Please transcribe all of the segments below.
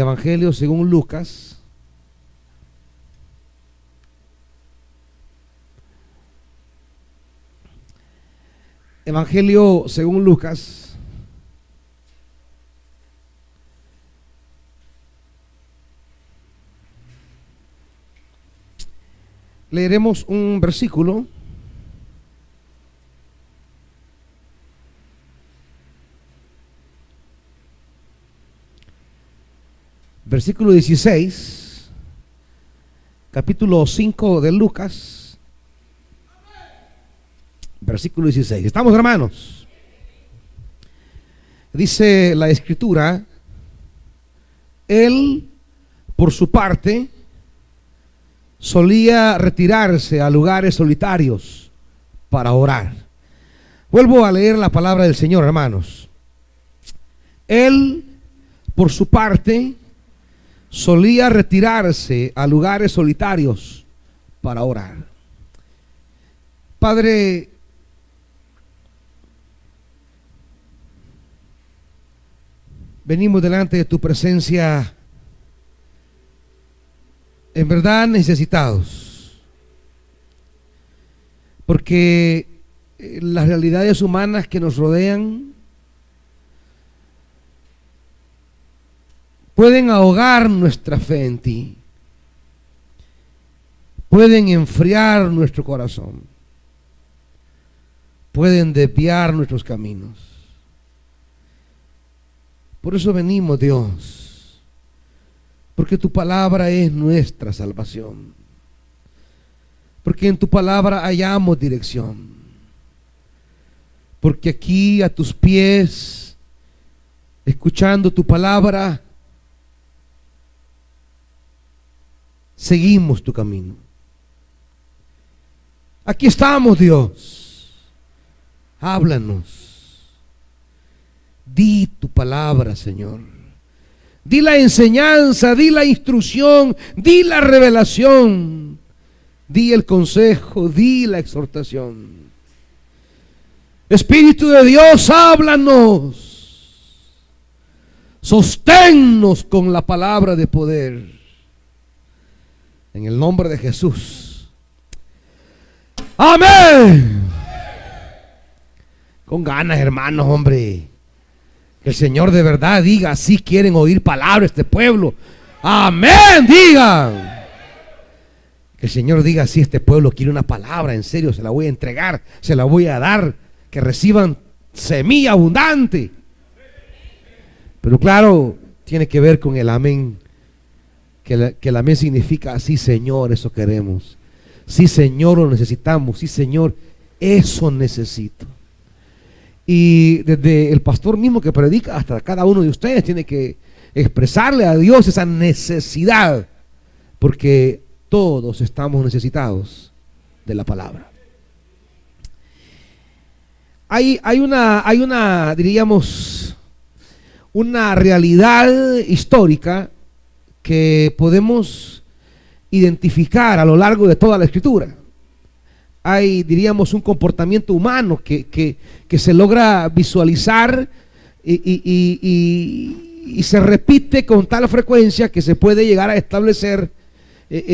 Evangelio según Lucas. Evangelio según Lucas. Leeremos un versículo. Versículo 16, capítulo 5 de Lucas, versículo 16. ¿Estamos, hermanos? Dice la Escritura: él, por su parte, solía retirarse a lugares solitarios para orar. Vuelvo a leer la palabra del Señor, hermanos. Él, por su parte, solía retirarse a lugares solitarios para orar. Padre, venimos delante de tu presencia en verdad necesitados, porque las realidades humanas que nos rodean pueden ahogar nuestra fe en ti, pueden enfriar nuestro corazón, pueden desviar nuestros caminos. Por eso venimos, Dios, porque tu palabra es nuestra salvación, porque en tu palabra hallamos dirección, porque aquí a tus pies, escuchando tu palabra, seguimos tu camino. Aquí estamos, Dios. Háblanos. Di tu palabra, Señor. Di la enseñanza, di la instrucción, di la revelación, di el consejo, di la exhortación. Espíritu de Dios, háblanos. Sosténnos con la palabra de poder. En el nombre de Jesús. Amén. Con ganas, hermanos, hombre. Que el Señor de verdad diga: si quieren oír palabra este pueblo. Amén, digan. Que el Señor diga: si este pueblo quiere una palabra, en serio, se la voy a entregar, se la voy a dar. Que reciban semilla abundante. Pero claro, tiene que ver con el amén. Que el amén significa: sí, Señor, eso queremos. Sí, Señor, lo necesitamos. Sí, Señor, eso necesito. Y desde el pastor mismo que predica hasta cada uno de ustedes tiene que expresarle a Dios esa necesidad, porque todos estamos necesitados de la palabra. Hay una, diríamos, una realidad histórica que podemos identificar a lo largo de toda la Escritura. Hay, diríamos, un comportamiento humano que se logra visualizar y se repite con tal frecuencia que se puede llegar a establecer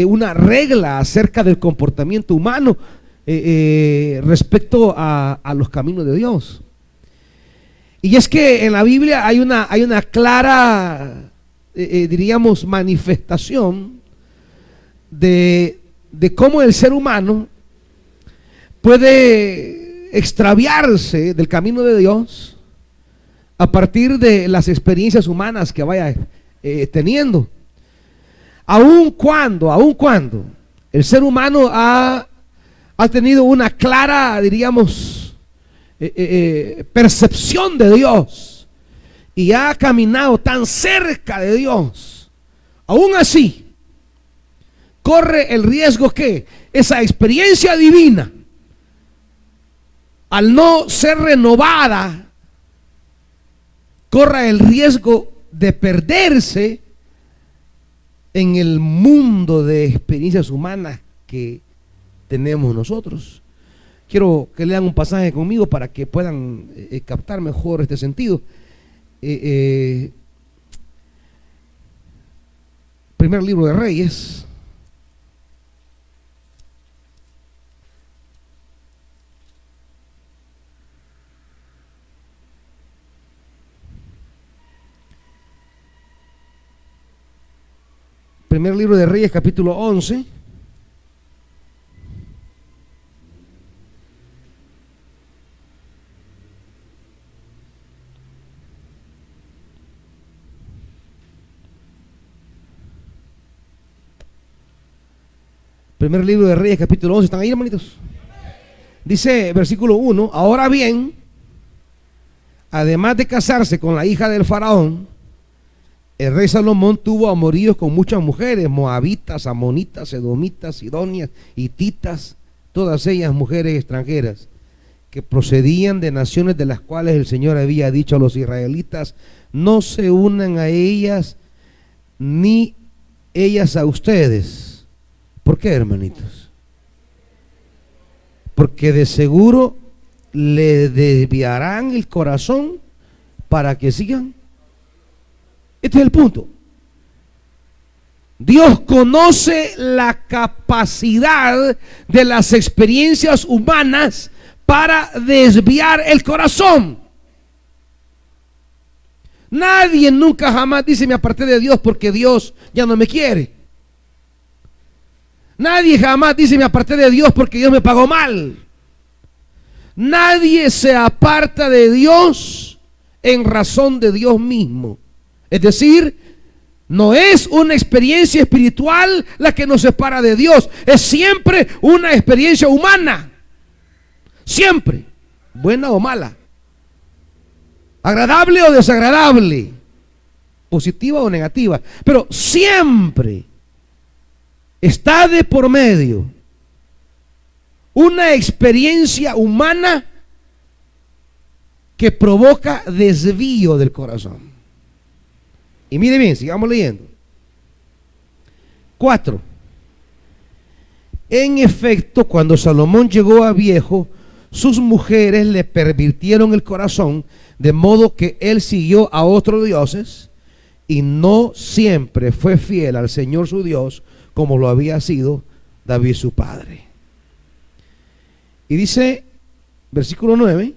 una regla acerca del comportamiento humano respecto a los caminos de Dios. Y es que en la Biblia hay una clara diríamos, manifestación de cómo el ser humano puede extraviarse del camino de Dios a partir de las experiencias humanas que vaya teniendo. Aun cuando el ser humano ha tenido una clara, diríamos, percepción de Dios y ha caminado tan cerca de Dios, aún así corre el riesgo que esa experiencia divina, al no ser renovada, corra el riesgo de perderse en el mundo de experiencias humanas que tenemos nosotros. Quiero que lean un pasaje conmigo para que puedan captar mejor este sentido. primer libro de Reyes. Primer libro de Reyes, capítulo 11. Primer libro de Reyes, capítulo 11. ¿Están ahí, hermanitos? Dice, versículo 1: ahora bien, además de casarse con la hija del faraón, el rey Salomón tuvo amoríos con muchas mujeres, moabitas, amonitas, edomitas, sidonias, hititas, todas ellas mujeres extranjeras, que procedían de naciones de las cuales el Señor había dicho a los israelitas: no se unan a ellas, ni ellas a ustedes. ¿Por qué, hermanitos? Porque de seguro le desviarán el corazón para que sigan. Este es el punto. Dios conoce la capacidad de las experiencias humanas para desviar el corazón. Nadie nunca jamás dice: me aparté de Dios porque Dios ya no me quiere. Nadie jamás dice: me aparté de Dios porque Dios me pagó mal. Nadie se aparta de Dios en razón de Dios mismo. Es decir, no es una experiencia espiritual la que nos separa de Dios, es siempre una experiencia humana. Siempre, buena o mala, agradable o desagradable, positiva o negativa, pero siempre está de por medio una experiencia humana que provoca desvío del corazón. Y mire bien, sigamos leyendo. 4. En efecto, cuando Salomón llegó a viejo, sus mujeres le pervirtieron el corazón, de modo que él siguió a otros dioses y no siempre fue fiel al Señor su Dios, como lo había sido David su padre. Y dice, versículo 9: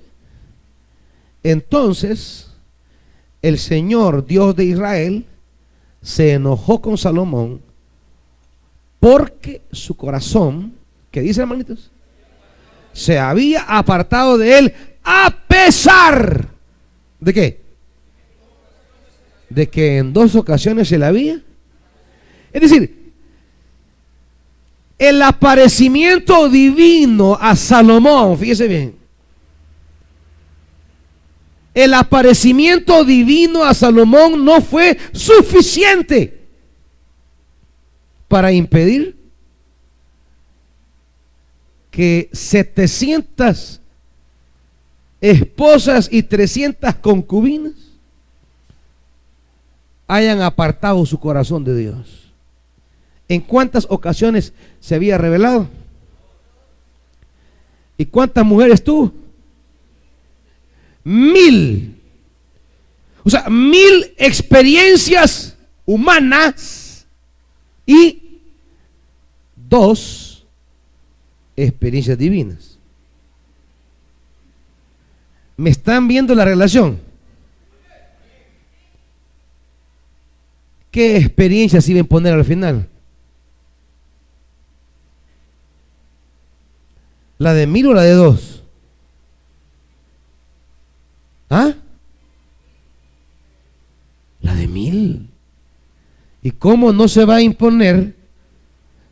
entonces el Señor, Dios de Israel, se enojó con Salomón porque su corazón, ¿qué dice, hermanitos? Se había apartado de él, a pesar de ¿qué? De que en 2 ocasiones se le había. Es decir, el aparecimiento divino a Salomón, fíjese bien, el aparecimiento divino a Salomón no fue suficiente para impedir que 700 esposas y 300 concubinas hayan apartado su corazón de Dios. ¿En cuántas ocasiones se había revelado? ¿Y cuántas mujeres tuvo? 1000. O sea, 1000 experiencias humanas y 2 experiencias divinas. ¿Me están viendo la relación? ¿Qué experiencias iban a poner al final? ¿La de 1000 o la de 2? ¿Ah? La de 1000. ¿Y cómo no se va a imponer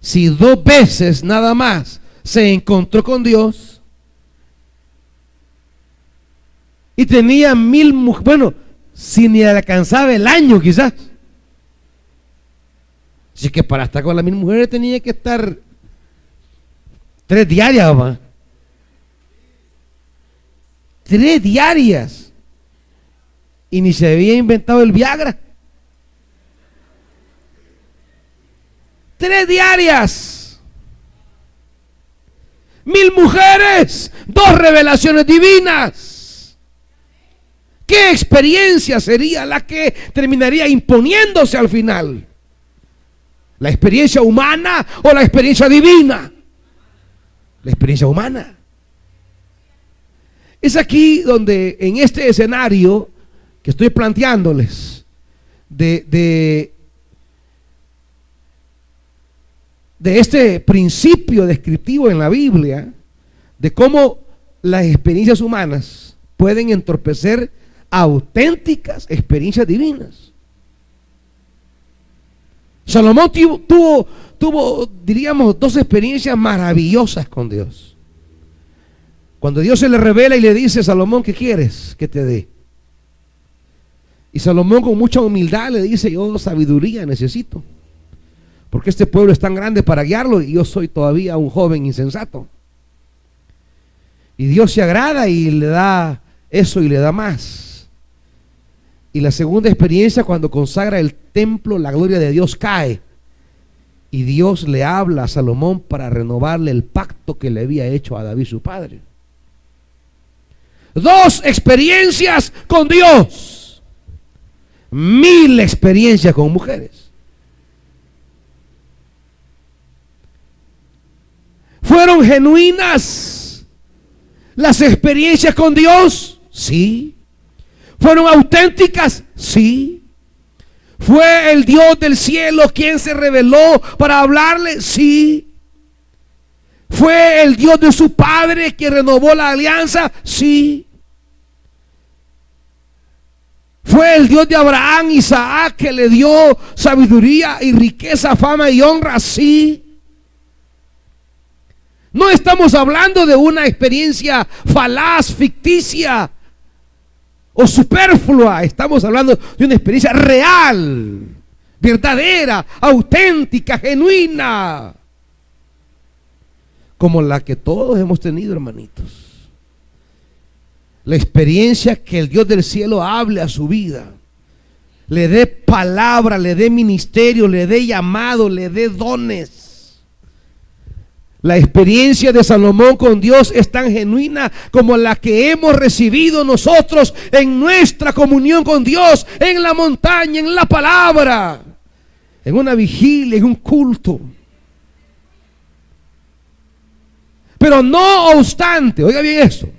si 2 veces nada más se encontró con Dios y tenía 1000 mujeres? Bueno, si ni alcanzaba el año quizás. Así que para estar con las 1000 mujeres tenía que estar 3 diarias, ¿va? 3 diarias. Y ni se había inventado el Viagra. 3 diarias. 1000 mujeres. 2 revelaciones divinas. ¿Qué experiencia sería la que terminaría imponiéndose al final? ¿La experiencia humana o la experiencia divina? La experiencia humana. Es aquí donde, en este escenario que estoy planteándoles, de este principio descriptivo en la Biblia, de cómo las experiencias humanas pueden entorpecer auténticas experiencias divinas. Salomón tuvo, diríamos, dos experiencias maravillosas con Dios. Cuando Dios se le revela y le dice: Salomón, ¿qué quieres que te dé? Y Salomón, con mucha humildad, le dice: yo sabiduría necesito, porque este pueblo es tan grande para guiarlo y yo soy todavía un joven insensato. Y Dios se agrada y le da eso y le da más. Y la segunda experiencia, cuando consagra el templo, la gloria de Dios cae y Dios le habla a Salomón para renovarle el pacto que le había hecho a David su padre. Dos experiencias con Dios, 1000 experiencias con mujeres. ¿Fueron genuinas las experiencias con Dios? Sí. ¿Fueron auténticas? Sí. ¿Fue el Dios del cielo quien se reveló para hablarle? Sí. ¿Fue el Dios de su padre quien renovó la alianza? Sí. ¿Fue el Dios de Abraham, Isaac, que le dio sabiduría y riqueza, fama y honra? Sí. No estamos hablando de una experiencia falaz, ficticia o superflua. Estamos hablando de una experiencia real, verdadera, auténtica, genuina, como la que todos hemos tenido, hermanitos. La experiencia que el Dios del cielo hable a su vida, le dé palabra, le dé ministerio, le dé llamado, le dé dones. La experiencia de Salomón con Dios es tan genuina como la que hemos recibido nosotros en nuestra comunión con Dios, en la montaña, en la palabra, en una vigilia, en un culto. Pero no obstante, oiga bien esto,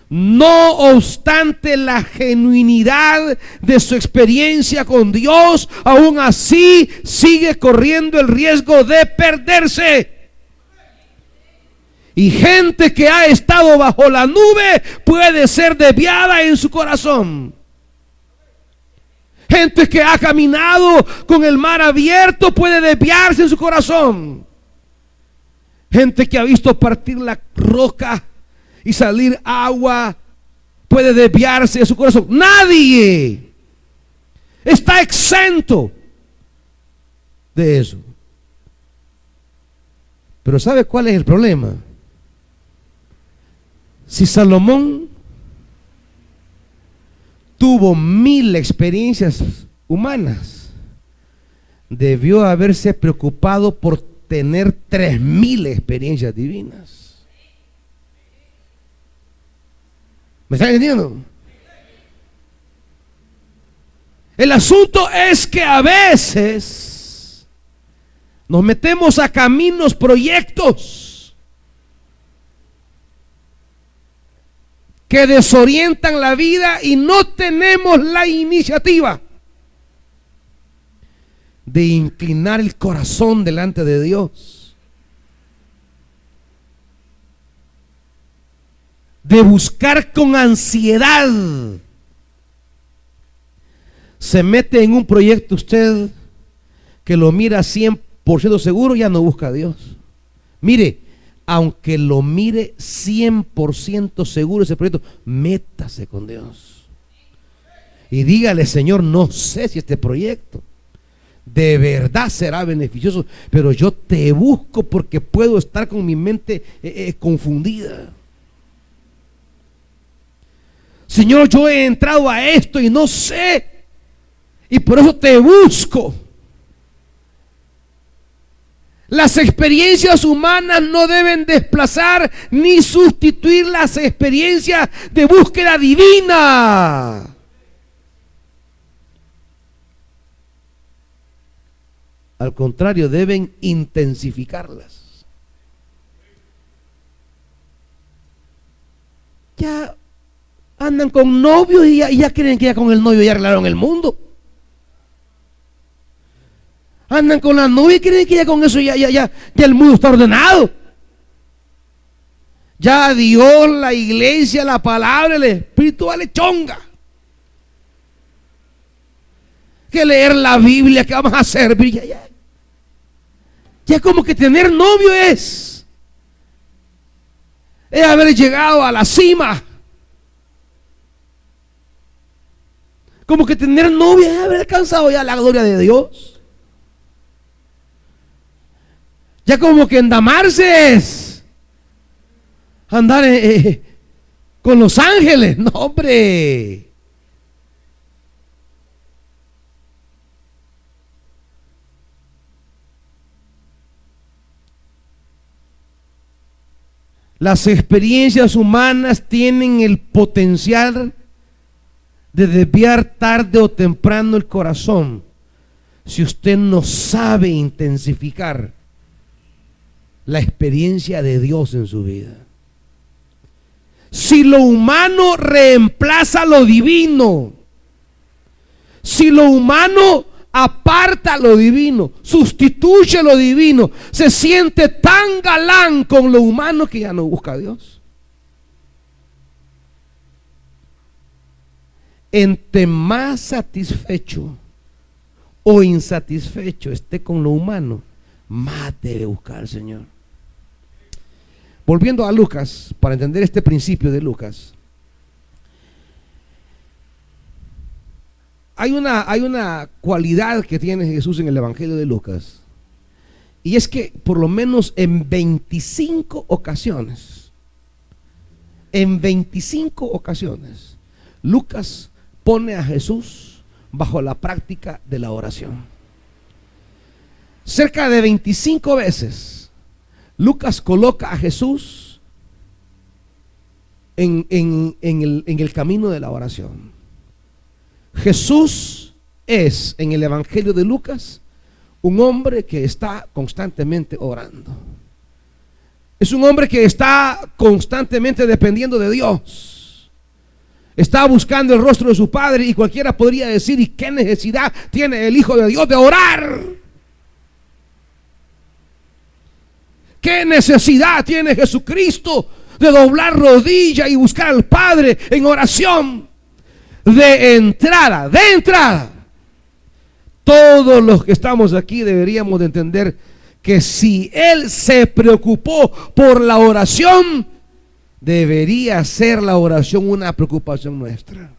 no obstante la genuinidad de su experiencia con Dios, aún así sigue corriendo el riesgo de perderse. Y gente que ha estado bajo la nube puede ser desviada en su corazón. Gente que ha caminado con el mar abierto puede desviarse en su corazón. Gente que ha visto partir la roca y salir agua puede desviarse de su corazón. Nadie está exento de eso. Pero ¿sabe cuál es el problema? Si Salomón tuvo 1000 experiencias humanas, debió haberse preocupado por tener 3000 experiencias divinas. ¿Me están entendiendo? El asunto es que a veces nos metemos a caminos, proyectos que desorientan la vida y no tenemos la iniciativa de inclinar el corazón delante de Dios, de buscar con ansiedad. Se mete en un proyecto usted que lo mira 100% seguro, ya no busca a Dios. Mire, aunque lo mire 100% seguro ese proyecto, métase con Dios y dígale: Señor, no sé si este proyecto de verdad será beneficioso, pero yo te busco porque puedo estar con mi mente confundida. Señor, yo he entrado a esto y no sé, y por eso te busco. Las experiencias humanas no deben desplazar ni sustituir las experiencias de búsqueda divina. Al contrario, deben intensificarlas. Ya andan con novios y ya creen que ya con el novio ya arreglaron el mundo. Andan con la novia y creen que ya con eso ya el mundo está ordenado. Ya Dios, la iglesia, la palabra, el Espíritu vale chonga. Que leer la Biblia, que vamos a servir. Ya como que tener novio es haber llegado a la cima. Como que tener novia es haber alcanzado ya la gloria de Dios. Ya como que endamarse es andar con los ángeles. No, hombre. Las experiencias humanas tienen el potencial de desviar tarde o temprano el corazón si usted no sabe intensificar la experiencia de Dios en su vida. Si lo humano reemplaza lo divino, si lo humano aparta lo divino, sustituye lo divino, se siente tan galán con lo humano que ya no busca a Dios. Entre más satisfecho o insatisfecho esté con lo humano, más debe buscar al Señor. Volviendo a Lucas, para entender este principio de Lucas, hay una cualidad que tiene Jesús en el Evangelio de Lucas, y es que por lo menos en 25 ocasiones, Lucas pone a Jesús bajo la práctica de la oración. Cerca de 25 veces Lucas coloca a Jesús en el camino de la oración. Jesús es, en el Evangelio de Lucas, un hombre que está constantemente orando. Es un hombre que está constantemente dependiendo de Dios. Está buscando el rostro de su Padre, y cualquiera podría decir: ¿y qué necesidad tiene el Hijo de Dios de orar? ¿Qué necesidad tiene Jesucristo de doblar rodilla y buscar al Padre en oración? De entrada, todos los que estamos aquí deberíamos de entender que si Él se preocupó por la oración, debería ser la oración una preocupación nuestra.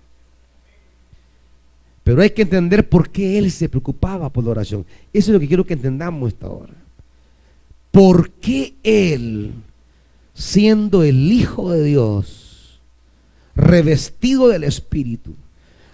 Pero hay que entender por qué Él se preocupaba por la oración. Eso es lo que quiero que entendamos esta hora. ¿Por qué Él, siendo el Hijo de Dios, revestido del Espíritu,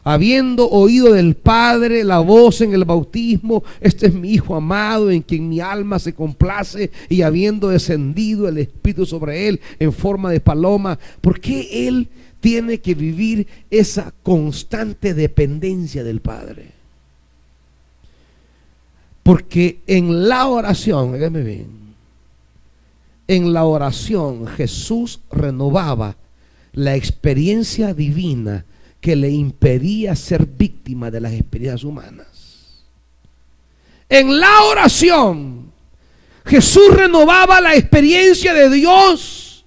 habiendo oído del Padre la voz en el bautismo: este es mi Hijo amado en quien mi alma se complace, y habiendo descendido el Espíritu sobre Él en forma de paloma, por qué Él tiene que vivir esa constante dependencia del Padre? Porque en la oración, dígame bien, en la oración Jesús renovaba la experiencia divina que le impedía ser víctima de las experiencias humanas. En la oración Jesús renovaba la experiencia de Dios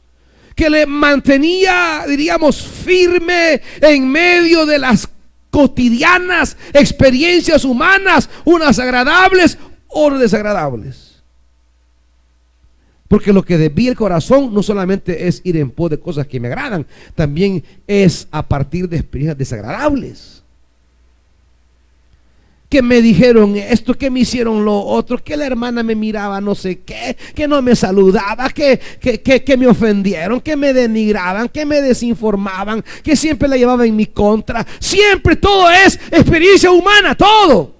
que le mantenía, diríamos, firme en medio de las cotidianas experiencias humanas, unas agradables, otras desagradables. Porque lo que desvía el corazón no solamente es ir en pos de cosas que me agradan, también es a partir de experiencias desagradables. Que me dijeron esto, que me hicieron lo otro, que la hermana me miraba no sé qué, que no me saludaba, que me ofendieron, que me denigraban, que me desinformaban, que siempre la llevaba en mi contra. Siempre todo es experiencia humana, todo.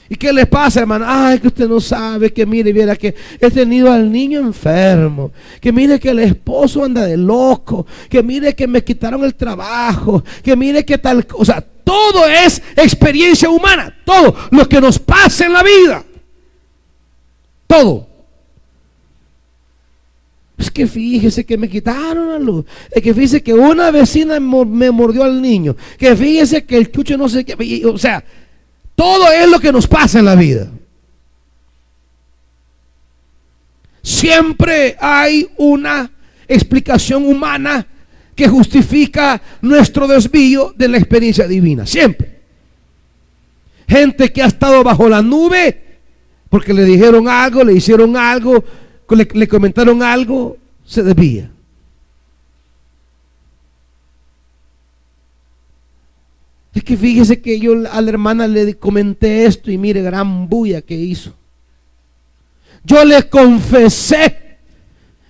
¿Y qué les pasa, hermano? Ay, que usted no sabe, que mire, viera que he tenido al niño enfermo, que mire que el esposo anda de loco, que mire que me quitaron el trabajo, que mire que tal cosa. todo es experiencia humana. Todo lo que nos pasa en la vida. Todo. Es que fíjese que me quitaron la luz. Es que fíjese que una vecina me mordió al niño. Que fíjese que el chucho no sé qué. O sea, todo es lo que nos pasa en la vida. Siempre hay una explicación humana que justifica nuestro desvío de la experiencia divina. Siempre. Gente que ha estado bajo la nube porque le dijeron algo, le hicieron algo, le comentaron algo, se desvía. Es que fíjese que yo a la hermana le comenté esto y mire gran bulla que hizo. Yo le confesé.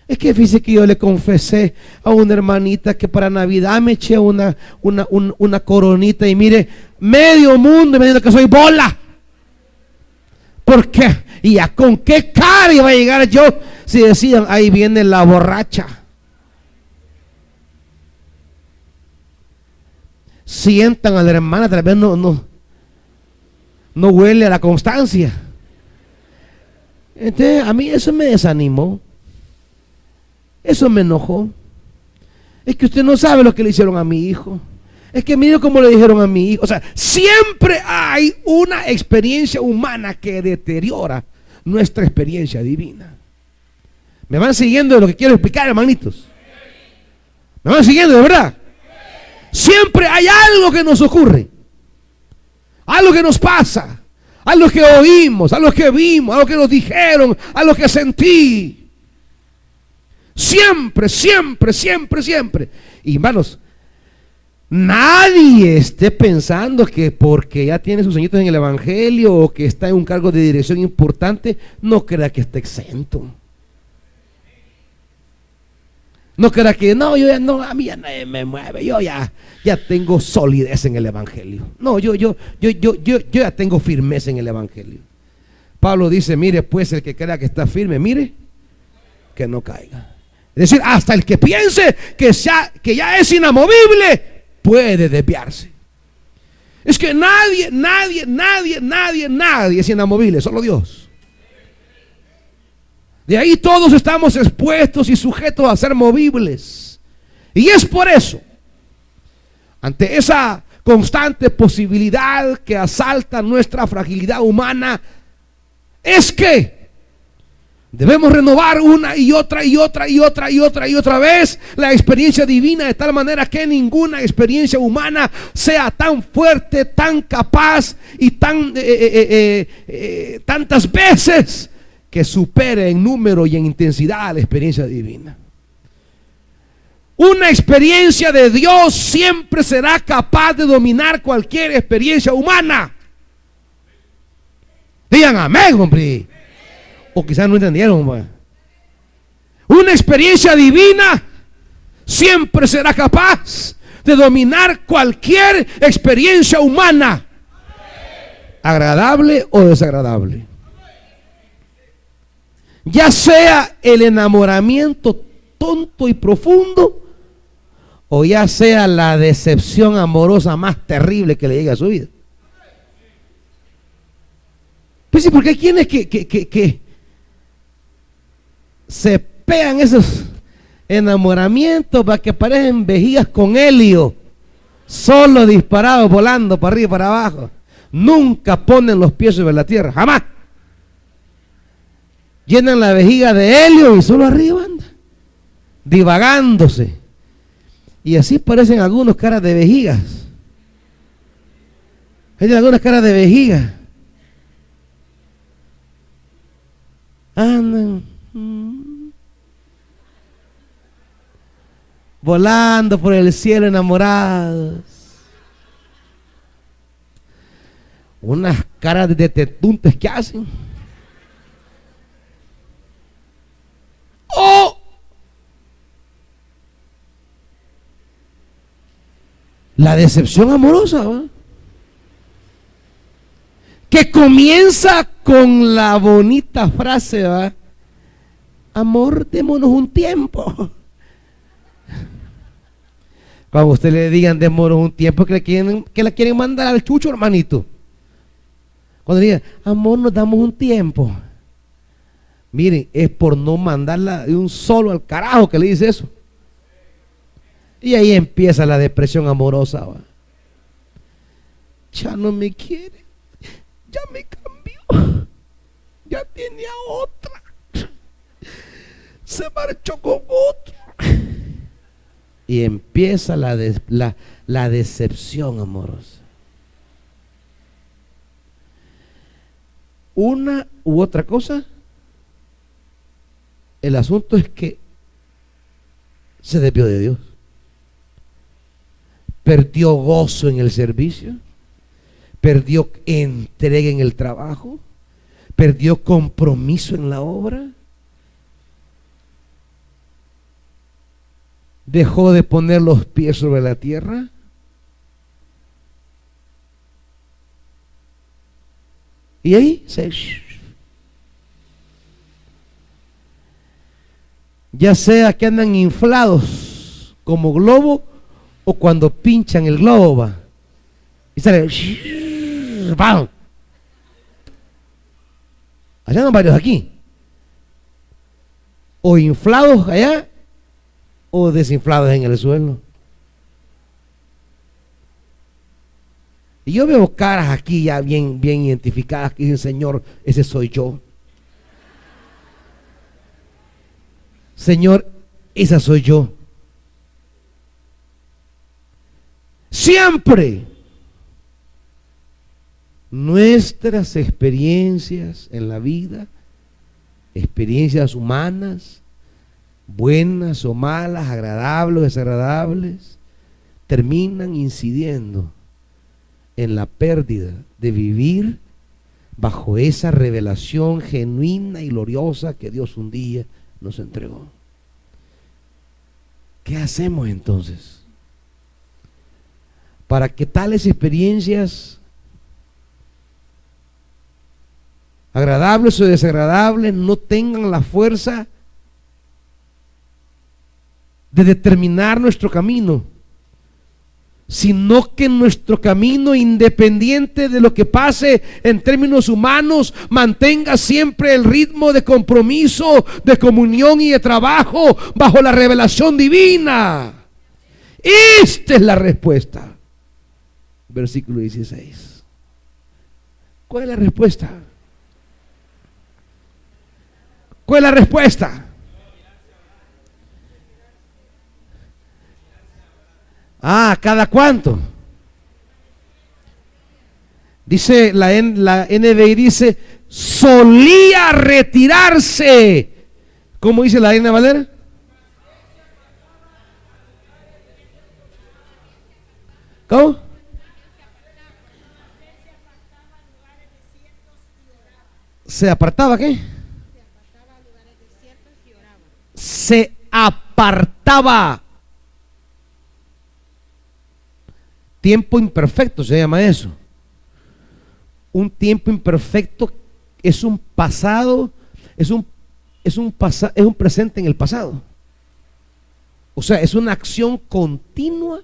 Es que fíjese que yo le confesé a una hermanita que para Navidad me eché una coronita y mire, medio mundo me dice que soy bola. ¿Por qué? ¿Y a con qué cara iba a llegar yo si decían, ahí viene la borracha? Sientan a la hermana, tal vez no huele a la constancia. Entonces a mí eso me desanimó. Eso me enojó. Es que usted no sabe lo que le hicieron a mi hijo. Es que mire cómo le dijeron a mi hijo. O sea, siempre hay una experiencia humana que deteriora nuestra experiencia divina. ¿Me van siguiendo de lo que quiero explicar, hermanitos? ¿Me van siguiendo de verdad? Siempre hay algo que nos ocurre. Algo que nos pasa. Algo que oímos, algo que vimos, algo que nos dijeron, algo que sentí. Siempre, siempre, siempre, siempre. Y hermanos, nadie esté pensando que porque ya tiene sus añitos en el evangelio o que está en un cargo de dirección importante, no crea que está exento. No crea que no, yo ya no, a mí ya nadie me mueve, yo ya tengo solidez en el evangelio. No, yo ya tengo firmeza en el evangelio. Pablo dice, mire pues el que crea que está firme, mire que no caiga. Es decir, hasta el que piense que ya es inamovible puede desviarse. Es que nadie es inamovible, solo Dios. De ahí todos estamos expuestos y sujetos a ser movibles. Y es por eso, ante esa constante posibilidad que asalta nuestra fragilidad humana, es que debemos renovar una y otra vez la experiencia divina, de tal manera que ninguna experiencia humana sea tan fuerte, tan capaz y tantas veces que supere en número y en intensidad la experiencia divina. Una experiencia de Dios siempre será capaz de dominar cualquier experiencia humana. Digan amén, hombre. O quizás no entendieron, hombre. Una experiencia divina siempre será capaz de dominar cualquier experiencia humana, agradable o desagradable. Ya sea el enamoramiento tonto y profundo, o ya sea la decepción amorosa más terrible que le llegue a su vida. Pues sí, porque hay quienes que se pegan esos enamoramientos para que parecen vejigas con helio, solo disparados, volando para arriba y para abajo. Nunca ponen los pies sobre la tierra, jamás. Llenan la vejiga de helio y solo arriba anda, divagándose. Y así parecen algunos caras de vejigas. Hay algunas caras de vejiga. Andan volando por el cielo enamorados. Unas caras de tetuntes que hacen. O la decepción amorosa, ¿va? Que comienza con la bonita frase, ¿va? Amor, démonos un tiempo. Cuando usted le digan demoró un tiempo que la quieren mandar al chucho, hermanito. Cuando le digan, amor, nos damos un tiempo. Miren, es por no mandarla de un solo al carajo que le dice eso. Y ahí empieza la depresión amorosa. ¿Va? Ya no me quiere, ya me cambió, ya tiene a otra, se marchó con otro. Y empieza la decepción amorosa. Una u otra cosa, el asunto es que se desvió de Dios, perdió gozo en el servicio, perdió entrega en el trabajo, perdió compromiso en la obra, dejó de poner los pies sobre la tierra. Y ahí ya sea que andan inflados como globo o cuando pinchan el globo, va, y sale ¡bam! Allá andan varios aquí, o inflados allá o desinflados en el suelo. Y yo veo caras aquí ya bien identificadas que dicen, Señor, ese soy yo. Señor, esa soy yo. Siempre nuestras experiencias en la vida, experiencias humanas, buenas o malas, agradables o desagradables, terminan incidiendo en la pérdida de vivir bajo esa revelación genuina y gloriosa que Dios un día nos entregó. ¿Qué hacemos entonces para que tales experiencias, agradables o desagradables, no tengan la fuerza de determinar nuestro camino, sino que nuestro camino, independiente de lo que pase en términos humanos, mantenga siempre el ritmo de compromiso, de comunión y de trabajo bajo la revelación divina? Esta es la respuesta. Versículo 16. ¿Cuál es la respuesta? ¿Cuál es la respuesta? ¿Cada cuánto? Dice la NBI, dice solía retirarse. ¿Cómo dice la Reina Valera? ¿Cómo? ¿Se apartaba qué? Se apartaba. Tiempo imperfecto se llama eso. Un tiempo imperfecto es un pasado, es un presente en el pasado. O sea, es una acción continua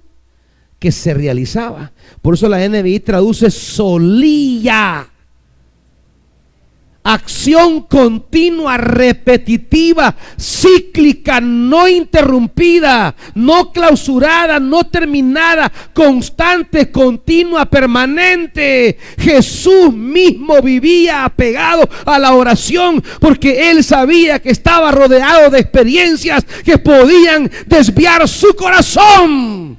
que se realizaba. Por eso la NBI traduce solía. Acción continua, repetitiva, cíclica, no interrumpida, no clausurada, no terminada, constante, continua, permanente. Jesús mismo vivía apegado a la oración porque él sabía que estaba rodeado de experiencias que podían desviar su corazón.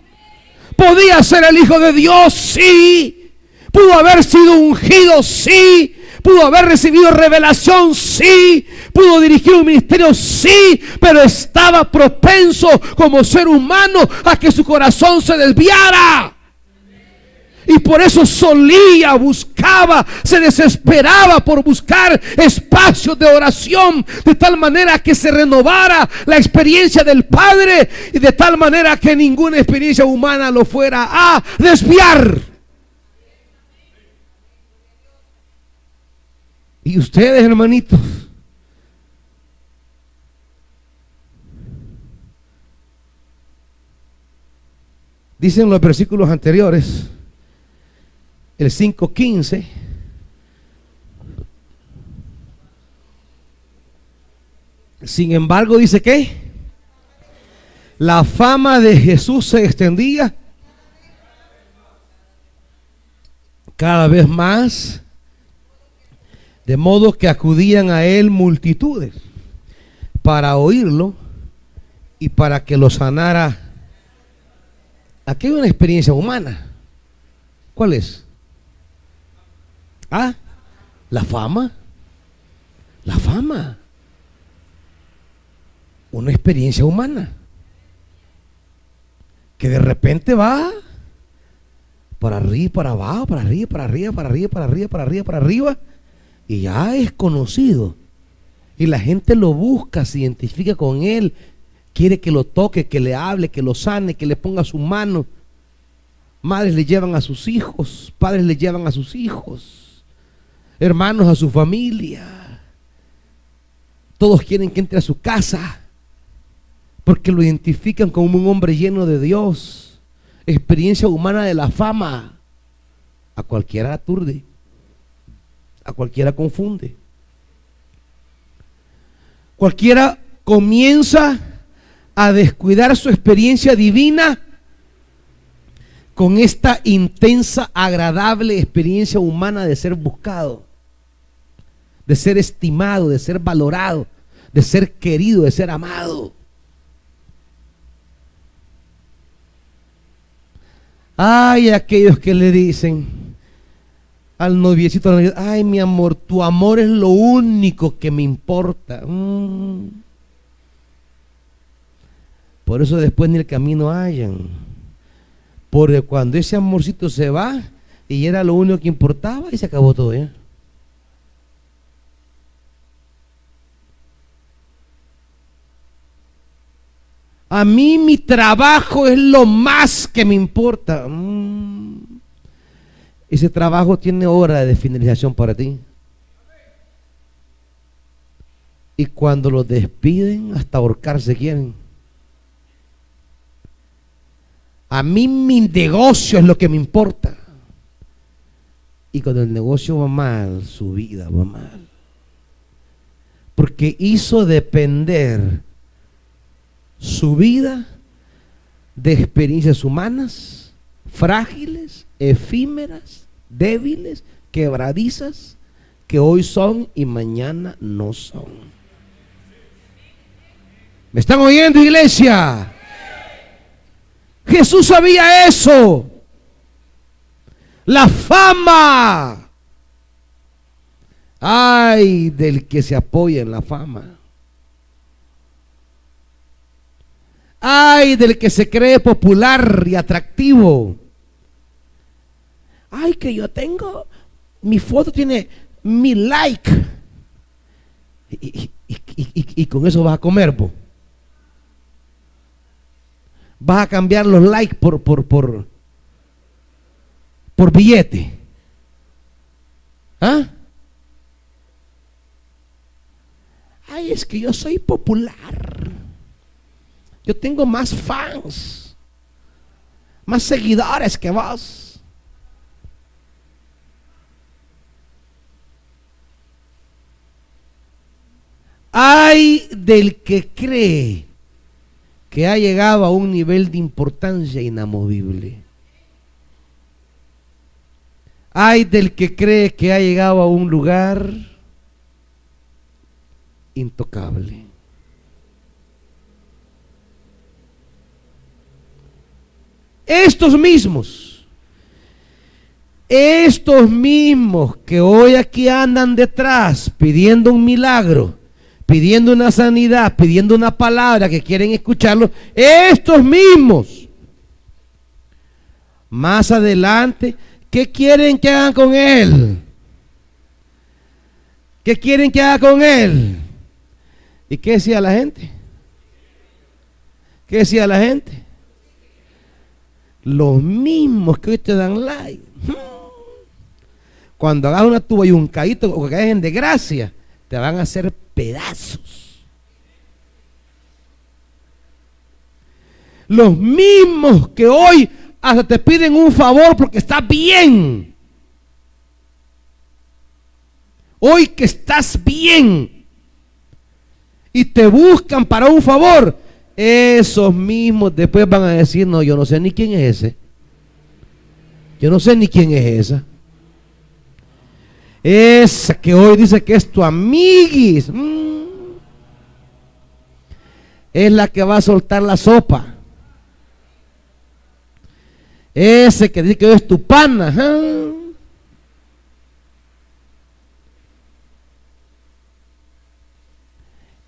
Podía ser el Hijo de Dios, sí. Pudo haber sido ungido, sí. Pudo haber recibido revelación, sí. Pudo dirigir un ministerio, sí. Pero estaba propenso como ser humano a que su corazón se desviara. Y por eso buscaba, se desesperaba por buscar espacios de oración, de tal manera que se renovara la experiencia del Padre y de tal manera que ninguna experiencia humana lo fuera a desviar. Y ustedes, hermanitos, Dicen los versículos anteriores, el 5:15, sin embargo, dice que la fama de Jesús se extendía cada vez más, de modo que acudían a él multitudes para oírlo y para que lo sanara. Aquí hay una experiencia humana. ¿Cuál es? Ah, la fama. La fama. Una experiencia humana que de repente va para arriba, para abajo, para arriba, para arriba, para arriba, para arriba, para arriba, para arriba, y ya es conocido. Y la gente lo busca, se identifica con él, quiere que lo toque, que le hable, que lo sane, que le ponga su mano. Madres le llevan a sus hijos, padres le llevan a sus hijos, hermanos a su familia. Todos quieren que entre a su casa porque lo identifican como un hombre lleno de Dios. Experiencia humana de la fama. A cualquiera aturde, a cualquiera confunde. Cualquiera comienza a descuidar su experiencia divina con esta intensa, agradable experiencia humana de ser buscado, de ser estimado, de ser valorado, de ser querido, de ser amado. Ay, aquellos que le dicen al noviecito, ay, mi amor, tu amor es lo único que me importa. Por eso después ni el camino hallan. Porque cuando ese amorcito se va y era lo único que importaba, y se acabó todo, ¿eh? A mí mi trabajo es lo más que me importa. Ese trabajo tiene hora de finalización para ti. Y cuando lo despiden, hasta ahorcarse quieren. A mí mi negocio es lo que me importa. Y cuando el negocio va mal, su vida va mal. Porque hizo depender su vida de experiencias humanas, frágiles, efímeras, débiles, quebradizas, que hoy son y mañana no son. ¿Me están oyendo, iglesia? Jesús sabía eso. La fama. Ay del que se apoya en la fama. Ay del que se cree popular y atractivo. Ay, que yo tengo, mi foto tiene 1000 likes. Y con eso vas a comer, vos. Vas a cambiar los likes por billete. ¿Ah? Ay, es que yo soy popular. Yo tengo más fans, más seguidores que vos. Ay del que cree que ha llegado a un nivel de importancia inamovible. Ay del que cree que ha llegado a un lugar intocable. Estos mismos que hoy aquí andan detrás pidiendo un milagro, pidiendo una sanidad, pidiendo una palabra que quieren escucharlo, estos mismos más adelante, ¿qué quieren que hagan con él? ¿Qué quieren que haga con él? ¿Y qué decía la gente? ¿Qué decía la gente? Los mismos que hoy te dan like. Cuando hagas una tuba y un caíto o que caes en desgracia, te van a hacer pedazos. Los mismos que hoy hasta te piden un favor porque estás bien. Hoy que estás bien y te buscan para un favor, esos mismos después van a decir: no, yo no sé ni quién es ese. Yo no sé ni quién es esa. Esa que hoy dice que es tu amiguis, es la que va a soltar la sopa. Ese que dice que es tu pana,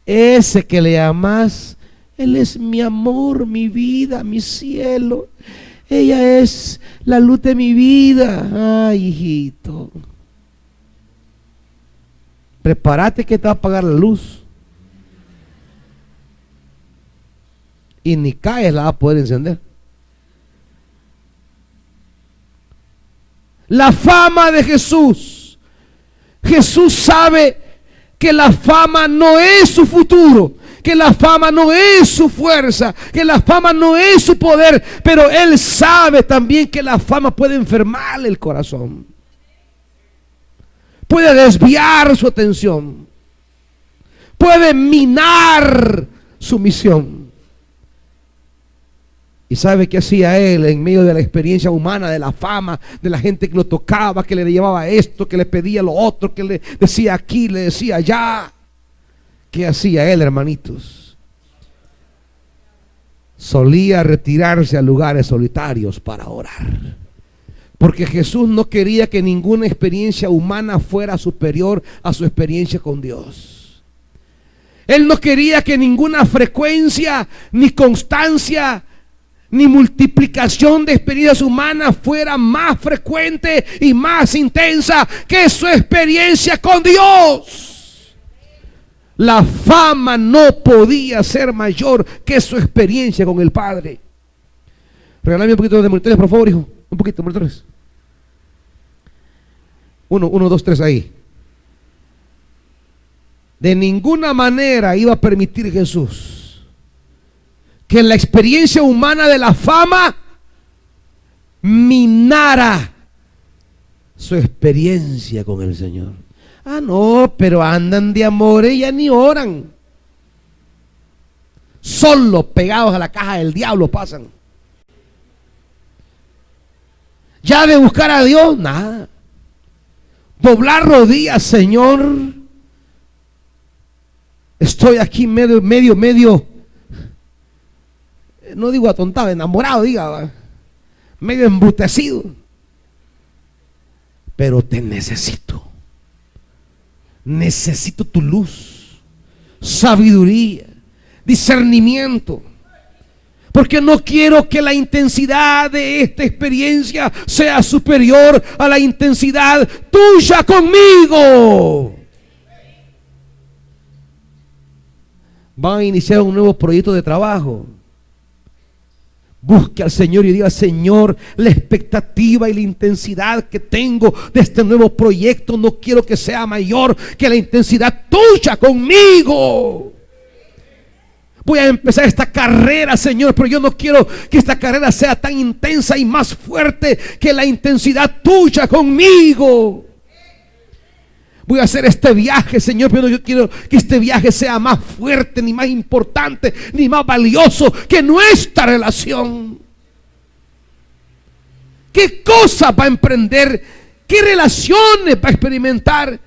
ese que le amas, él es mi amor, mi vida, mi cielo. Ella es la luz de mi vida. Ay, hijito, prepárate que te va a apagar la luz. Y ni caes la va a poder encender. La fama de Jesús. Jesús sabe que la fama no es su futuro, que la fama no es su fuerza, que la fama no es su poder, pero Él sabe también que la fama puede enfermarle el corazón, puede desviar su atención, puede minar su misión. ¿Y sabe qué hacía él en medio de la experiencia humana, de la fama, de la gente que lo tocaba, que le llevaba esto, que le pedía lo otro, que le decía aquí, le decía allá? ¿Qué hacía él, hermanitos? Solía retirarse a lugares solitarios para orar, porque Jesús no quería que ninguna experiencia humana fuera superior a su experiencia con Dios. Él no quería que ninguna frecuencia, ni constancia, ni multiplicación de experiencias humanas fuera más frecuente y más intensa que su experiencia con Dios. La fama no podía ser mayor que su experiencia con el Padre. Regálame un poquito de monitores, por favor, hijo. Un poquito de monitores. 1, 2, 3 ahí. De ninguna manera iba a permitir Jesús que la experiencia humana de la fama minara su experiencia con el Señor. Ah, no, pero andan de amores y ya ni oran. Solo pegados a la caja del diablo pasan. Ya de buscar a Dios, nada. Doblar rodillas, Señor. Estoy aquí medio, no digo atontado, enamorado, diga, medio embutecido. Pero te necesito. Necesito tu luz, sabiduría, discernimiento. Porque no quiero que la intensidad de esta experiencia sea superior a la intensidad tuya conmigo. Van a iniciar un nuevo proyecto de trabajo. Busque al Señor y diga: Señor, la expectativa y la intensidad que tengo de este nuevo proyecto no quiero que sea mayor que la intensidad tuya conmigo. Voy a empezar esta carrera, Señor, pero yo no quiero que esta carrera sea tan intensa y más fuerte que la intensidad tuya conmigo. Voy a hacer este viaje, Señor, pero yo quiero que este viaje sea más fuerte, ni más importante, ni más valioso que nuestra relación. ¿Qué cosas va a emprender? ¿Qué relaciones va a experimentar?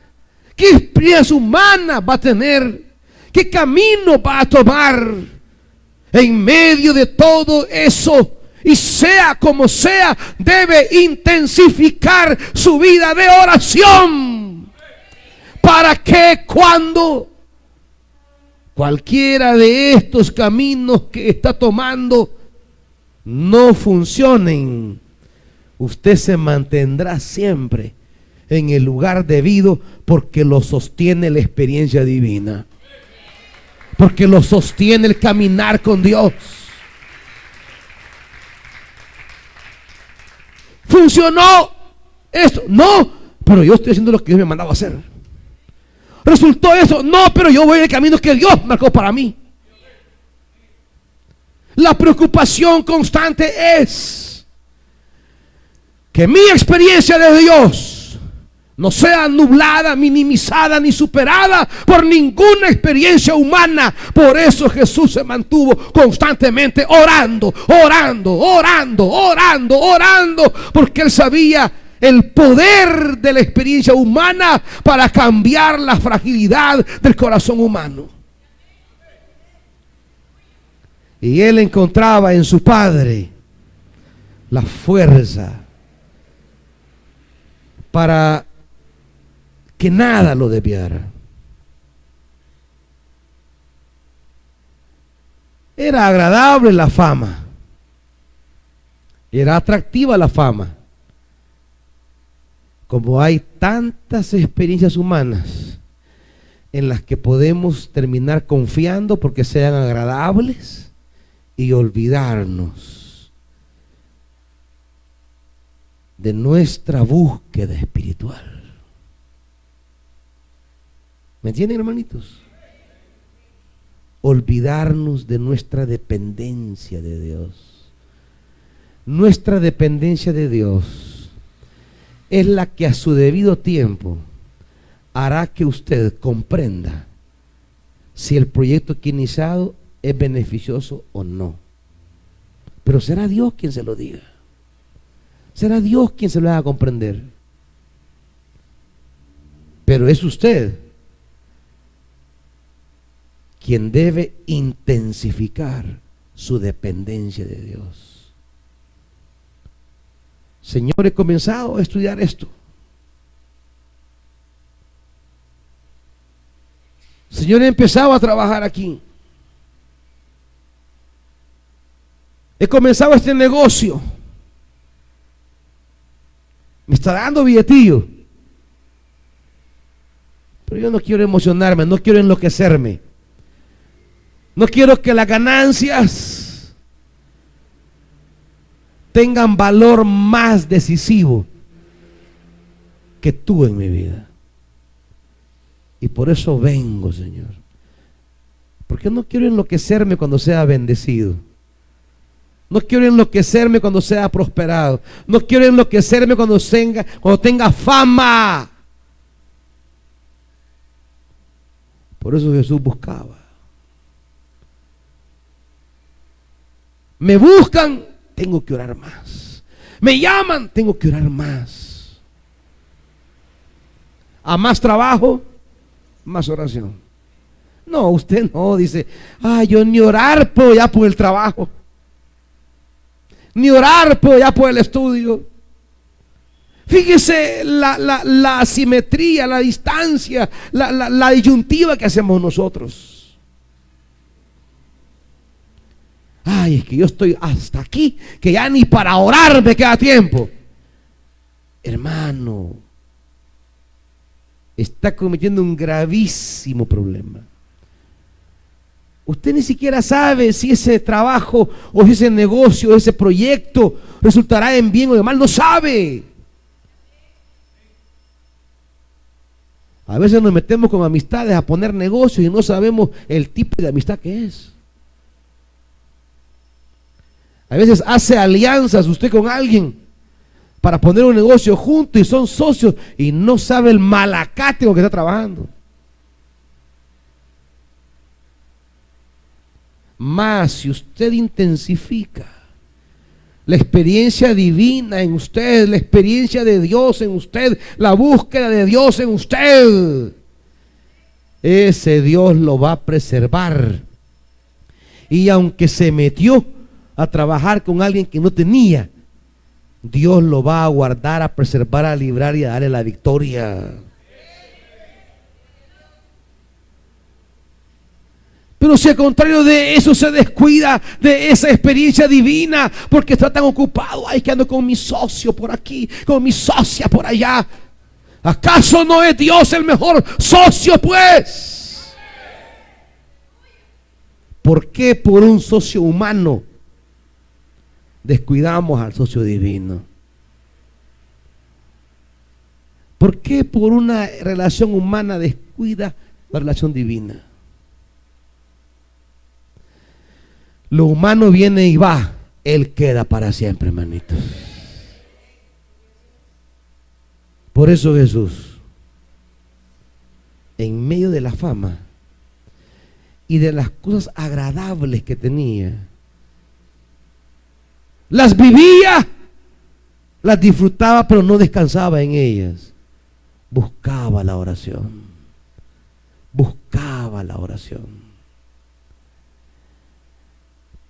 ¿Qué experiencias humanas va a tener? ¿Qué camino va a tomar? En medio de todo eso, y sea como sea, debe intensificar su vida de oración. Para que cuando cualquiera de estos caminos que está tomando no funcionen, usted se mantendrá siempre en el lugar debido, porque lo sostiene la experiencia divina, porque lo sostiene el caminar con Dios. ¿Funcionó esto? No, pero yo estoy haciendo lo que Dios me mandaba a hacer. ¿Resultó eso? No, pero yo voy en el camino que Dios marcó para mí. La preocupación constante es: Que mi experiencia de Dios no sea nublada, minimizada ni superada por ninguna experiencia humana. Por eso Jesús se mantuvo constantemente orando, porque Él sabía el poder de la experiencia humana para cambiar la fragilidad del corazón humano. Y Él encontraba en su Padre la fuerza para que nada lo desviara. Era agradable la fama, era atractiva la fama. Como hay tantas experiencias humanas en las que podemos terminar confiando porque sean agradables y olvidarnos de nuestra búsqueda espiritual. ¿Me entienden, hermanitos? Olvidarnos de nuestra dependencia de Dios. Nuestra dependencia de Dios es la que a su debido tiempo hará que usted comprenda si el proyecto que ha iniciado es beneficioso o no. Pero será Dios quien se lo diga. Será Dios quien se lo haga comprender. Pero es usted quien debe intensificar su dependencia de Dios. Señor, he comenzado a estudiar esto. Señor, he empezado a trabajar aquí. He comenzado este negocio. Me está dando billetillo. Pero yo no quiero emocionarme, no quiero enloquecerme. No quiero que las ganancias tengan valor más decisivo que tú en mi vida. Y por eso vengo, Señor. Porque no quiero enloquecerme cuando sea bendecido. No quiero enloquecerme cuando sea prosperado. No quiero enloquecerme cuando tenga fama. Por eso Jesús buscaba. Me buscan, tengo que orar más. Me llaman, tengo que orar más. A más trabajo, más oración. No, usted no, dice, yo ni orar puedo ya por el trabajo. Ni orar puedo ya por el estudio. Fíjese la asimetría, la distancia, la disyuntiva que hacemos nosotros. Es que yo estoy hasta aquí, que ya ni para orar me queda tiempo. Hermano, está cometiendo un gravísimo problema. Usted ni siquiera sabe si ese trabajo o si ese negocio o ese proyecto resultará en bien o en mal. No sabe. A veces nos metemos con amistades a poner negocios y no sabemos el tipo de amistad que es. A veces hace alianzas usted con alguien para poner un negocio juntos y son socios y no sabe el malacate con que está trabajando. Más si usted intensifica la experiencia divina en usted, la experiencia de Dios en usted, la búsqueda de Dios en usted, ese Dios lo va a preservar. Y aunque se metió a trabajar con alguien que no tenía, Dios lo va a guardar, a preservar, a librar y a darle la victoria. Pero si al contrario de eso se descuida de esa experiencia divina porque está tan ocupado, que ando con mi socio por aquí, con mi socia por allá, ¿acaso no es Dios el mejor socio, pues? ¿Por qué por un socio humano descuidamos al socio divino? ¿Por qué por una relación humana descuida la relación divina? Lo humano viene y va, Él queda para siempre, hermanitos. Por eso Jesús, en medio de la fama y de las cosas agradables que tenía, las vivía, las disfrutaba, pero no descansaba en ellas. Buscaba la oración. Buscaba la oración.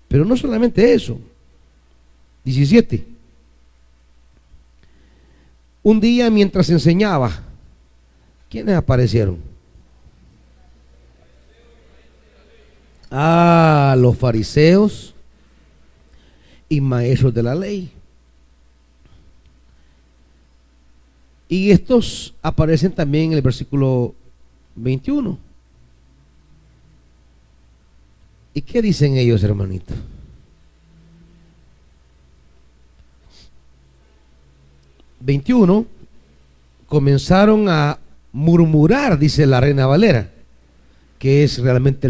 Pero no solamente eso. 17. Un día mientras enseñaba, ¿quiénes aparecieron? Los fariseos y maestros de la ley. Y estos aparecen también en el versículo 21. ¿Y qué dicen ellos, hermanito? ...21... comenzaron a murmurar, dice la Reina Valera, que es realmente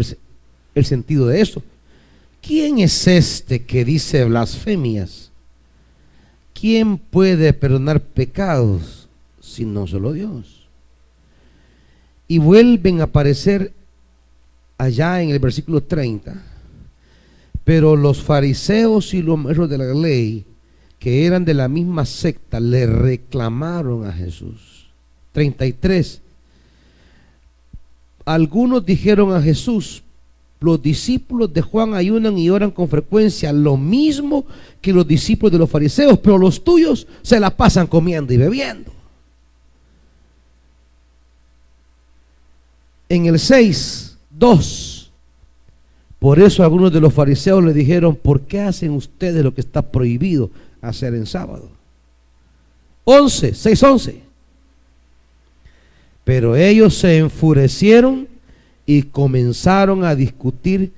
el sentido de esto. ¿Quién es este que dice blasfemias? ¿Quién puede perdonar pecados sino solo Dios? Y vuelven a aparecer allá en el versículo 30. Pero los fariseos y los maestros de la ley, que eran de la misma secta, le reclamaron a Jesús. 33. Algunos dijeron a Jesús: los discípulos de Juan ayunan y oran con frecuencia, lo mismo que los discípulos de los fariseos, pero los tuyos se la pasan comiendo y bebiendo. En el 6:2, por eso algunos de los fariseos le dijeron: ¿por qué hacen ustedes lo que está prohibido hacer en sábado? 6:11. Pero ellos se enfurecieron y comenzaron a discutir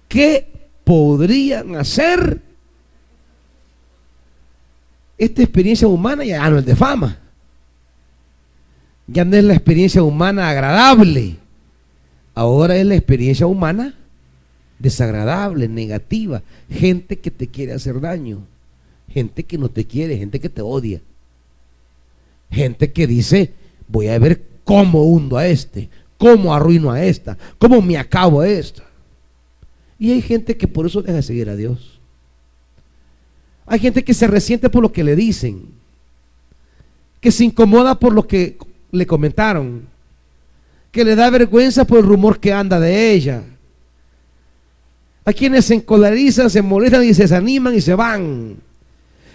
qué podrían hacer. Esta experiencia humana ya no es de fama, ya no es la experiencia humana agradable, ahora es la experiencia humana desagradable, negativa. Gente que te quiere hacer daño, gente que no te quiere, gente que te odia, gente que dice: voy a ver cómo hundo a este, cómo arruino a esta, cómo me acabo a esta. Y hay gente que por eso deja de seguir a Dios. Hay gente que se resiente por lo que le dicen, que se incomoda por lo que le comentaron, que le da vergüenza por el rumor que anda de ella. Hay quienes se encolerizan, se molestan y se desaniman y se van.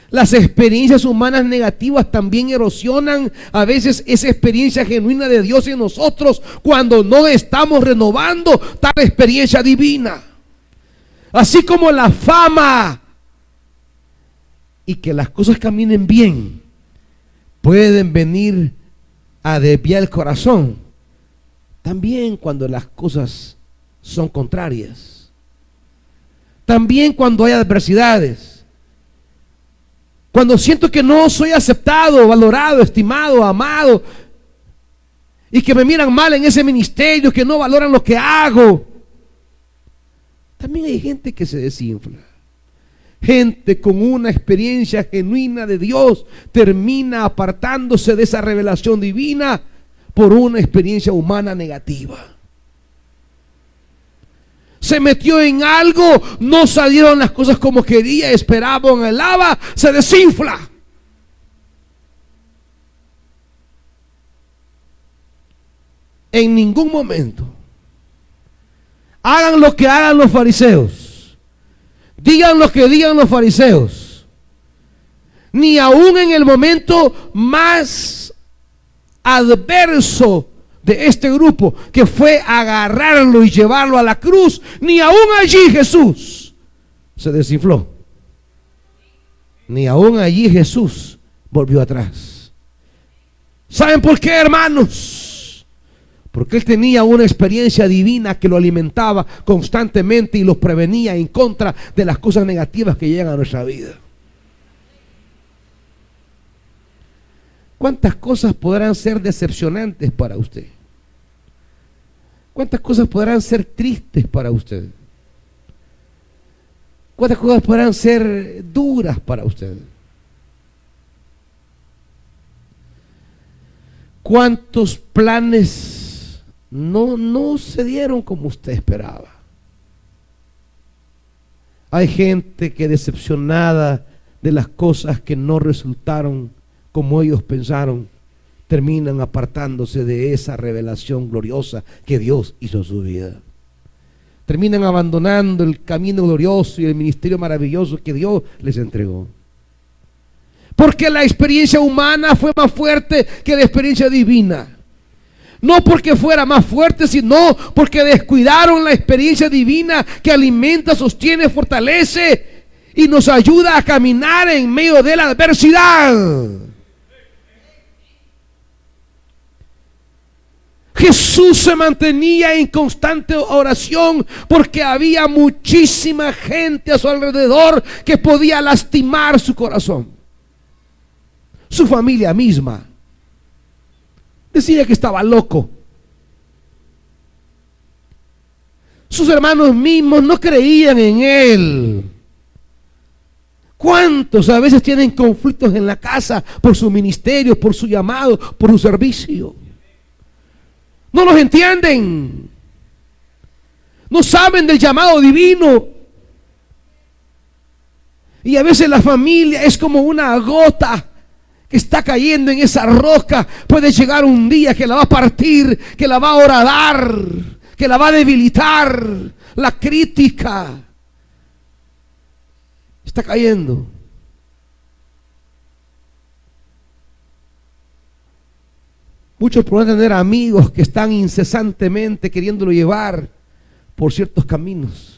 Las experiencias humanas negativas también erosionan a veces esa experiencia genuina de Dios en nosotros cuando no estamos renovando tal experiencia divina. Así como la fama y que las cosas caminen bien pueden venir a desviar el corazón, también cuando las cosas son contrarias, también cuando hay adversidades, cuando siento que no soy aceptado, valorado, estimado, amado, y que me miran mal en ese ministerio, que no valoran lo que hago, también hay gente que se desinfla. Gente con una experiencia genuina de Dios termina apartándose de esa revelación divina por una experiencia humana negativa. Se metió en algo, no salieron las cosas como quería, esperaba, anhelaba, se desinfla. En ningún momento, hagan lo que hagan los fariseos, digan lo que digan los fariseos, ni aún en el momento más adverso de este grupo, que fue agarrarlo y llevarlo a la cruz, ni aún allí Jesús se desinfló, ni aún allí Jesús volvió atrás. ¿Saben por qué, hermanos? Porque él tenía una experiencia divina que lo alimentaba constantemente y los prevenía en contra de las cosas negativas que llegan a nuestra vida. ¿Cuántas cosas podrán ser decepcionantes para usted? ¿Cuántas cosas podrán ser tristes para usted? ¿Cuántas cosas podrán ser duras para usted? ¿Cuántos planes no se dieron como usted esperaba? Hay gente que, decepcionada de las cosas que no resultaron como ellos pensaron, terminan apartándose de esa revelación gloriosa que Dios hizo en su vida. Terminan abandonando el camino glorioso y el ministerio maravilloso que Dios les entregó. Porque la experiencia humana fue más fuerte que la experiencia divina. No porque fuera más fuerte, sino porque descuidaron la experiencia divina que alimenta, sostiene, fortalece y nos ayuda a caminar en medio de la adversidad. Jesús se mantenía en constante oración porque había muchísima gente a su alrededor que podía lastimar su corazón. Su familia misma decía que estaba loco. Sus hermanos mismos no creían en él. ¿Cuántos a veces tienen conflictos en la casa por su ministerio, por su llamado, por su servicio? No los entienden. No saben del llamado divino. Y a veces la familia es como una gota que está cayendo en esa roca. Puede llegar un día que la va a partir, que la va a horadar, que la va a debilitar. La crítica está cayendo. Muchos pueden tener amigos que están incesantemente queriéndolo llevar por ciertos caminos.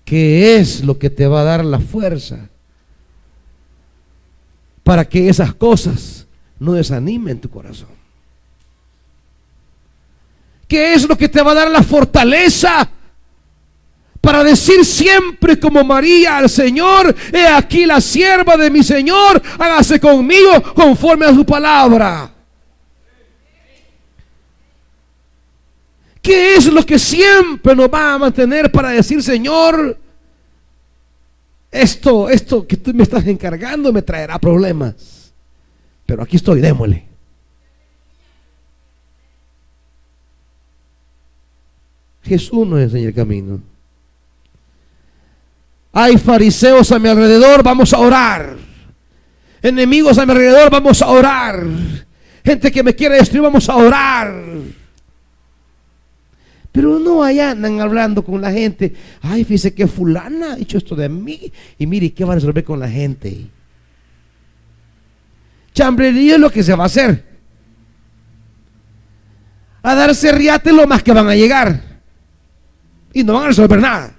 ¿Qué es lo que te va a dar la fuerza para que esas cosas no desanimen tu corazón? ¿Qué es lo que te va a dar la fortaleza para decir siempre como María al Señor: he aquí la sierva de mi Señor, hágase conmigo conforme a su palabra? ¿Qué es lo que siempre nos va a mantener para decir: Señor, esto que tú me estás encargando me traerá problemas, pero aquí estoy, démosle? Jesús nos enseña el camino. Hay fariseos a mi alrededor, vamos a orar. Enemigos a mi alrededor, vamos a orar. Gente que me quiere destruir, vamos a orar. Pero no allá andan hablando con la gente: ay, fíjese que fulana ha dicho esto de mí, y mire, ¿qué va a resolver con la gente? Chambrería es lo que se va a hacer. A darse riate lo más que van a llegar, y no van a resolver nada.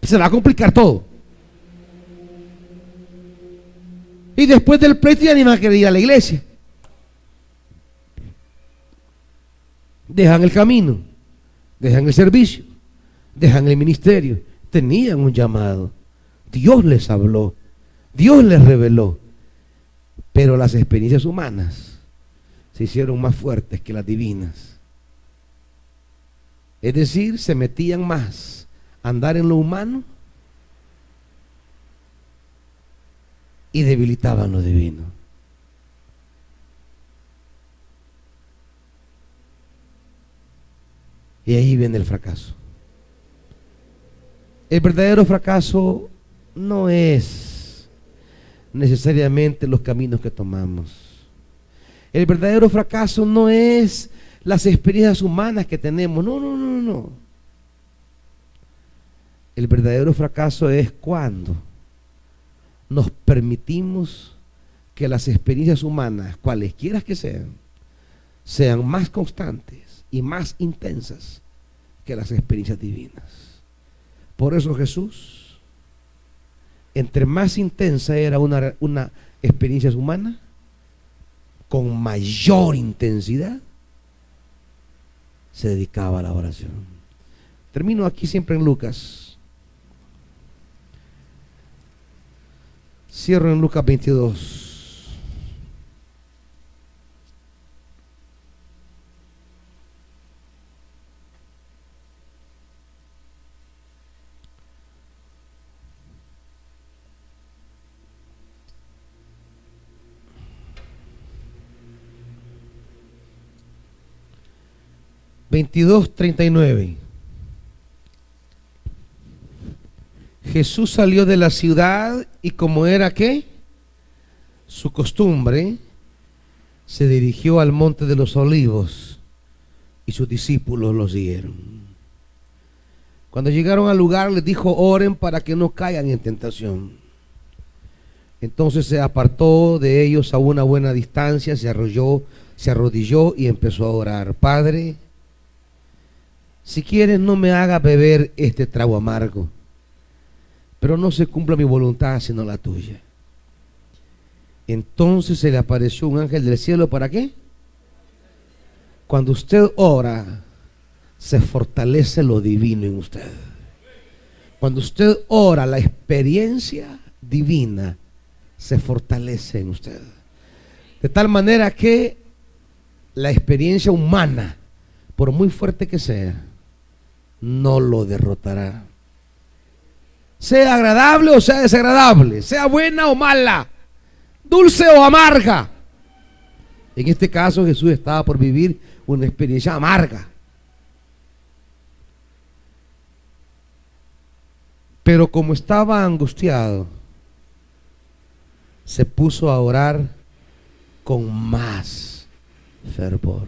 Se va a complicar todo. Y después del pleito ya ni van a querer ir a la iglesia. Dejan el camino, dejan el servicio, dejan el ministerio. Tenían un llamado. Dios les habló, Dios les reveló. Pero las experiencias humanas se hicieron más fuertes que las divinas. Es decir, se metían más a andar en lo humano y debilitaban lo divino. Y ahí viene el fracaso. El verdadero fracaso no es necesariamente los caminos que tomamos. El verdadero fracaso no es las experiencias humanas que tenemos. No. El verdadero fracaso es cuando nos permitimos que las experiencias humanas, cualesquiera que sean más constantes y más intensas que las experiencias divinas. Por eso Jesús, entre más intensa era una experiencia humana, con mayor intensidad se dedicaba a la oración. Termino aquí siempre en Lucas. Cierro en Lucas 22. 22:39. Jesús salió de la ciudad y como era ¿qué? Su costumbre, se dirigió al monte de los olivos y sus discípulos lo siguieron. Cuando llegaron al lugar les dijo: oren para que no caigan en tentación. Entonces se apartó de ellos a una buena distancia, se arrodilló y empezó a orar: Padre, si quieres no me haga beber este trago amargo, pero no se cumpla mi voluntad sino la tuya. Entonces se le apareció un ángel del cielo. ¿Para qué? Cuando usted ora, se fortalece lo divino en usted. Cuando usted ora, la experiencia divina se fortalece en usted. De tal manera que la experiencia humana, por muy fuerte que sea, no lo derrotará. Sea agradable o sea desagradable, sea buena o mala, dulce o amarga. En este caso Jesús estaba por vivir una experiencia amarga. Pero como estaba angustiado, se puso a orar con más fervor.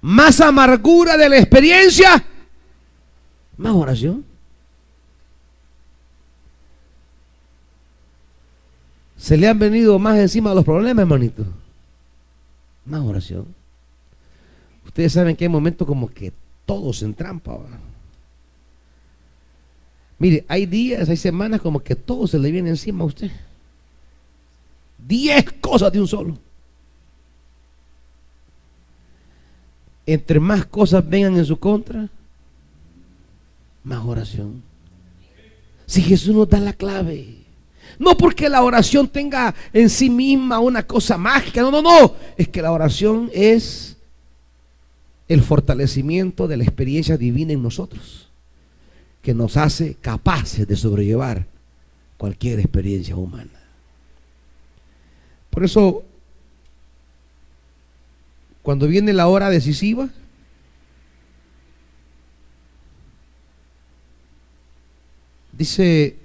Más amargura de la experiencia, más oración. Se le han venido más encima los problemas, hermanito. Más oración. Ustedes saben que hay momentos como que todo se entrampa, ¿verdad? Mire, hay días, hay semanas como que todo se le viene encima a usted. 10 cosas de un solo. Entre más cosas vengan en su contra, más oración. Si Jesús nos da la clave, no porque la oración tenga en sí misma una cosa mágica, no, es que la oración es el fortalecimiento de la experiencia divina en nosotros, que nos hace capaces de sobrellevar cualquier experiencia humana. Por eso, cuando viene la hora decisiva, dice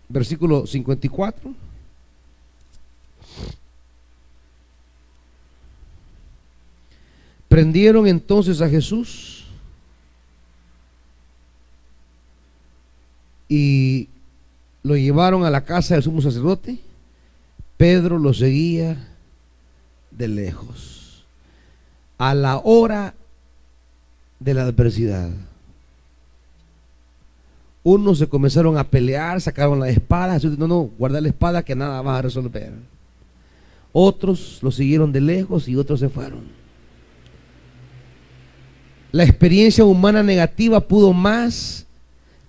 versículo 54, prendieron entonces a Jesús y lo llevaron a la casa del sumo sacerdote. Pedro lo seguía de lejos. A la hora de la adversidad, unos se comenzaron a pelear, sacaron la espada. Jesús dijo: no, guarda la espada que nada va a resolver. Otros lo siguieron de lejos y otros se fueron. La experiencia humana negativa pudo más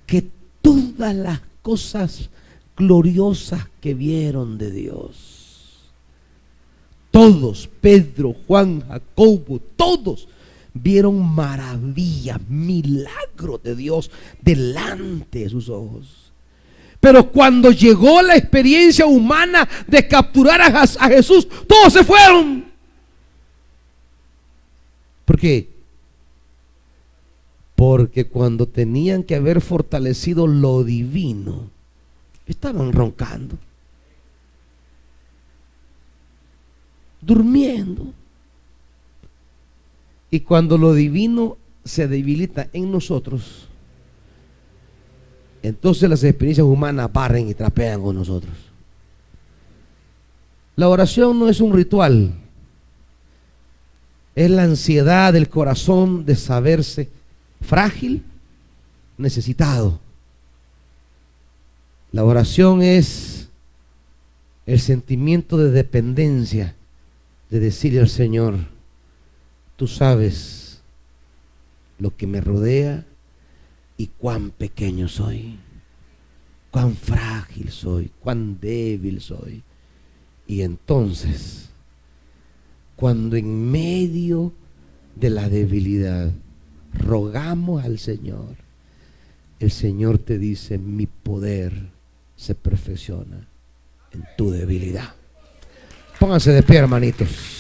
que todas las cosas gloriosas que vieron de Dios. Todos, Pedro, Juan, Jacobo, todos vieron maravillas, milagros de Dios delante de sus ojos. Pero cuando llegó la experiencia humana de capturar a Jesús, todos se fueron. ¿Por qué? Porque cuando tenían que haber fortalecido lo divino, estaban roncando, durmiendo. Y cuando lo divino se debilita en nosotros, entonces las experiencias humanas barren y trapean con nosotros. La oración no es un ritual, es la ansiedad del corazón de saberse frágil, necesitado. La oración es el sentimiento de dependencia, de decirle al Señor: tú sabes lo que me rodea y cuán pequeño soy, cuán frágil soy, cuán débil soy. Y entonces, cuando en medio de la debilidad rogamos al Señor, el Señor te dice: mi poder se perfecciona en tu debilidad. Pónganse de pie, hermanitos.